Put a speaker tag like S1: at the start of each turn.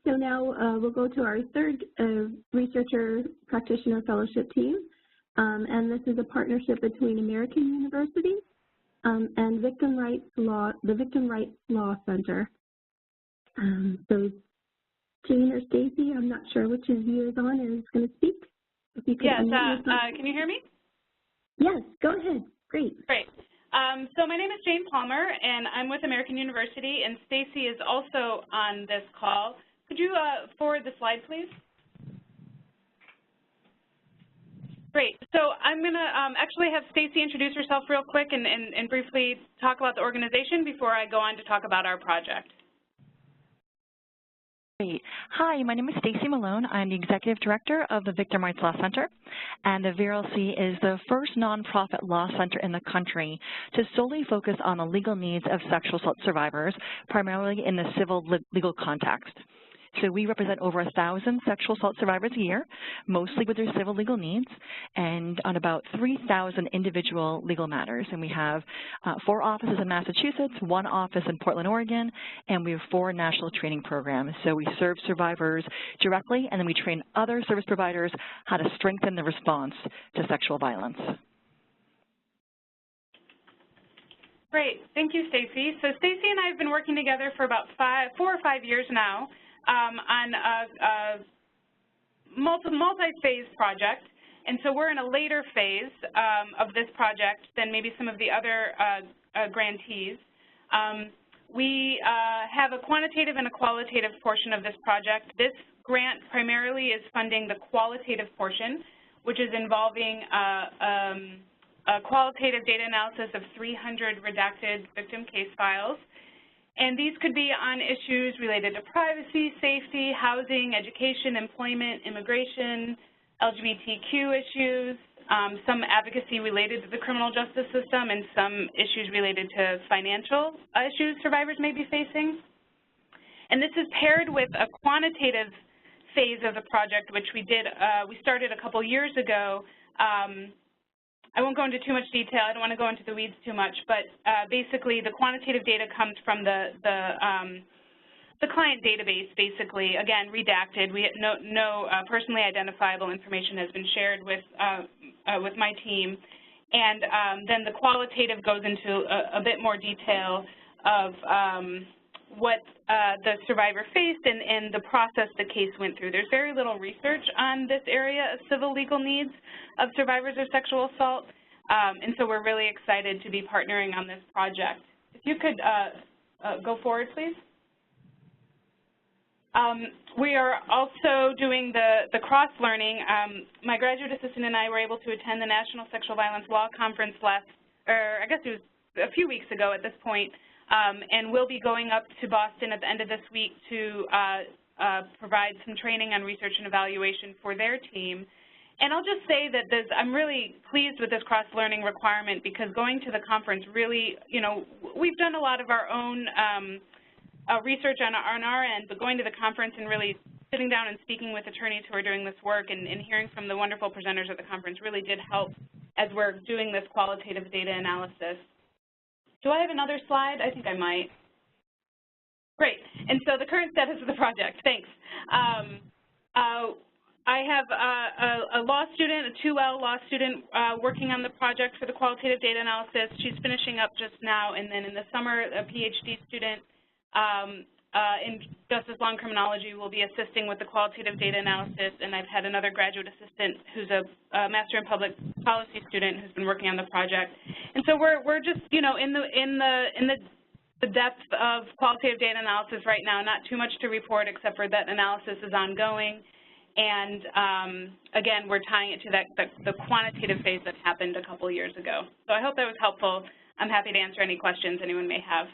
S1: So now we'll go to our third researcher-practitioner fellowship team, and this is a partnership between American University and the Victim Rights Law Center. So Jane or Stacy, I'm not sure which of you is on and is going to speak. If you could
S2: yes, can you hear me?
S1: Yes, go ahead. Great.
S2: Great. So my name is Jane Palmer, and I'm with American University, and Stacy is also on this call. Could you forward the slide, please? Great. So I'm going to actually have Stacy introduce herself real quick and briefly talk about the organization before I go on to talk about our project.
S3: Great. Hi, my name is Stacy Malone. I'm the Executive Director of the Victim Rights Law Center, and the VRLC is the first nonprofit law center in the country to solely focus on the legal needs of sexual assault survivors, primarily in the civil legal context. So we represent over 1,000 sexual assault survivors a year, mostly with their civil legal needs, and on about 3,000 individual legal matters. And we have 4 offices in Massachusetts, 1 office in Portland, Oregon, and we have 4 national training programs. So we serve survivors directly, and then we train other service providers how to strengthen the response to sexual violence.
S2: Great. Thank you, Stacy. So Stacy and I have been working together for about 4 or 5 years now on a multi-phase project, and so we're in a later phase of this project than maybe some of the other grantees. We have a quantitative and a qualitative portion of this project. This grant primarily is funding the qualitative portion, which is involving a qualitative data analysis of 300 redacted victim case files. And these could be on issues related to privacy, safety, housing, education, employment, immigration, LGBTQ issues, some advocacy related to the criminal justice system, and some issues related to financial issues survivors may be facing. And this is paired with a quantitative phase of the project, which we started a couple years ago. I won't go into too much detail. I don't want to go into the weeds too much, but basically the quantitative data comes from the client database, basically, again, redacted. No personally identifiable information has been shared with my team. And then the qualitative goes into a bit more detail of what the survivor faced and the process the case went through. There's very little research on this area of civil legal needs of survivors of sexual assault, and so we're really excited to be partnering on this project. If you could go forward, please. We are also doing the cross-learning. My graduate assistant and I were able to attend the National Sexual Violence Law Conference I guess it was a few weeks ago at this point, and we'll be going up to Boston at the end of this week to provide some training on research and evaluation for their team. And I'll just say that I'm really pleased with this cross-learning requirement because going to the conference really, we've done a lot of our own research on our end, but going to the conference and really sitting down and speaking with attorneys who are doing this work and hearing from the wonderful presenters at the conference really did help as we're doing this qualitative data analysis. Do I have another slide? I think I might. Great. And so the current status of the project. Thanks. I have a law student, a 2L law student, working on the project for the qualitative data analysis. She's finishing up just now, and then in the summer, a PhD student in justice law and criminology will be assisting with the qualitative data analysis, and I've had another graduate assistant who's a master in public policy student who's been working on the project. And so we're just in the depth of qualitative data analysis right now. Not too much to report except for that analysis is ongoing. And again, we're tying it to the quantitative phase that happened a couple years ago. So I hope that was helpful. I'm happy to answer any questions anyone may have.